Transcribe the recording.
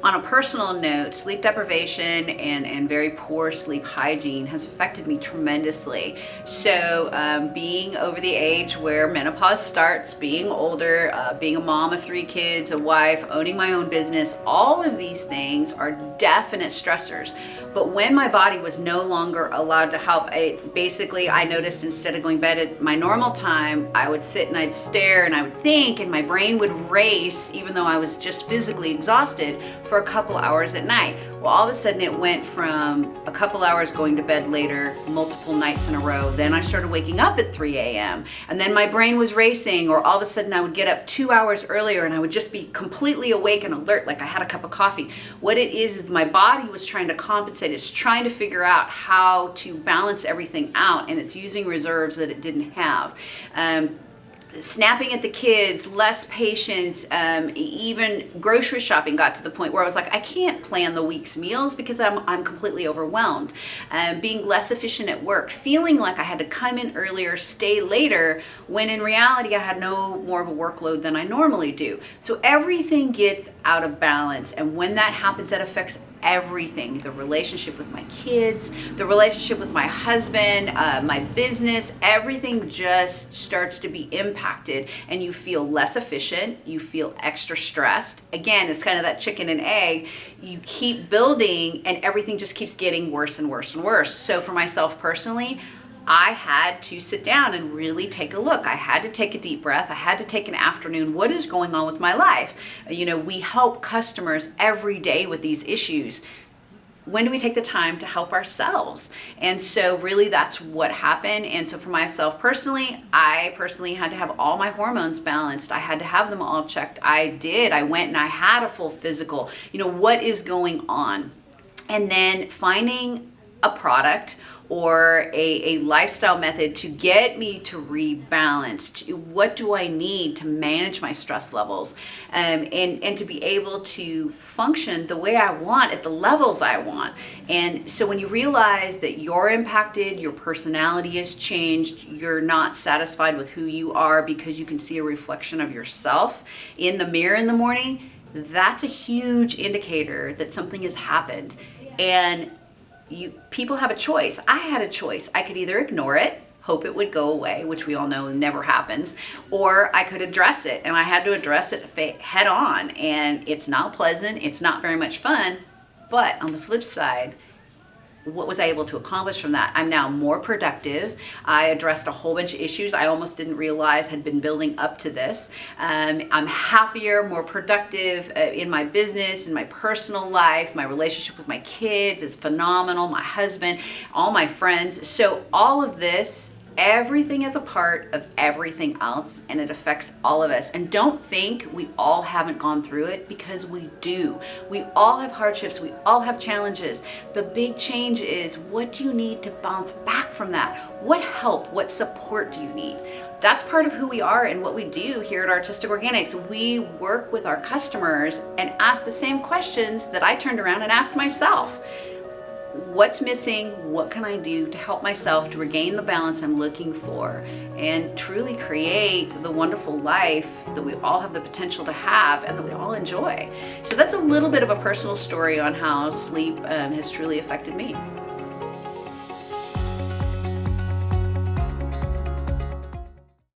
On a personal note, sleep deprivation and very poor sleep hygiene has affected me tremendously. So being over the age where menopause starts, being older, being a mom of 3 kids, a wife, owning my own business, all of these things are definite stressors. But when my body was no longer allowed to help, I noticed instead of going to bed at my normal time, I would sit and I'd stare and I would think, and my brain would race even though I was just physically exhausted for a couple hours at night. Well, all of a sudden it went from a couple hours going to bed later, multiple nights in a row. Then I started waking up at 3 a.m. and then my brain was racing, or all of a sudden I would get up 2 hours earlier and I would just be completely awake and alert like I had a cup of coffee. What it is my body was trying to compensate. It's trying to figure out how to balance everything out, and it's using reserves that it didn't have. Snapping at the kids, less patience, even grocery shopping got to the point where I was like, I can't plan the week's meals because I'm completely overwhelmed. Being less efficient at work, feeling like I had to come in earlier, stay later, when in reality I had no more of a workload than I normally do. So everything gets out of balance, and when that happens, that affects everything. The relationship with my kids, the relationship with my husband, my business, everything just starts to be impacted, and you feel less efficient, you feel extra stressed. Again, it's kind of that chicken and egg. You keep building and everything just keeps getting worse and worse and worse. So for myself personally, I had to sit down and really take a look. I had to take a deep breath. I had to take an afternoon. What is going on with my life? We help customers every day with these issues. When do we take the time to help ourselves? And so really that's what happened. And so for myself personally, I had to have all my hormones balanced. I had to have them all checked. I did. I went and I had a full physical. What is going on? And then finding a product or a lifestyle method to get me to rebalance. What do I need to manage my stress levels and to be able to function the way I want at the levels I want? And so when you realize that you're impacted, your personality has changed, you're not satisfied with who you are because you can see a reflection of yourself in the mirror in the morning, that's a huge indicator that something has happened. And people have a choice. I had a choice. I could either ignore it, hope it would go away, which we all know never happens, or I could address it, and I had to address it head on, and it's not pleasant, it's not very much fun, but on the flip side, what was I able to accomplish from that? I'm now more productive. I addressed a whole bunch of issues I almost didn't realize had been building up to this. I'm happier, more productive in my business, in my personal life. My relationship with my kids is phenomenal. My husband, all my friends. So all of this, everything is a part of everything else, and it affects all of us. And don't think we all haven't gone through it, because we do. We all have hardships, we all have challenges. The big change is, what do you need to bounce back from that? What help, what support do you need? That's part of who we are and what we do here at Artistic Organics. We work with our customers and ask the same questions that I turned around and asked myself. What's missing? What can I do to help myself to regain the balance I'm looking for and truly create the wonderful life that we all have the potential to have and that we all enjoy? So that's a little bit of a personal story on how sleep has truly affected me.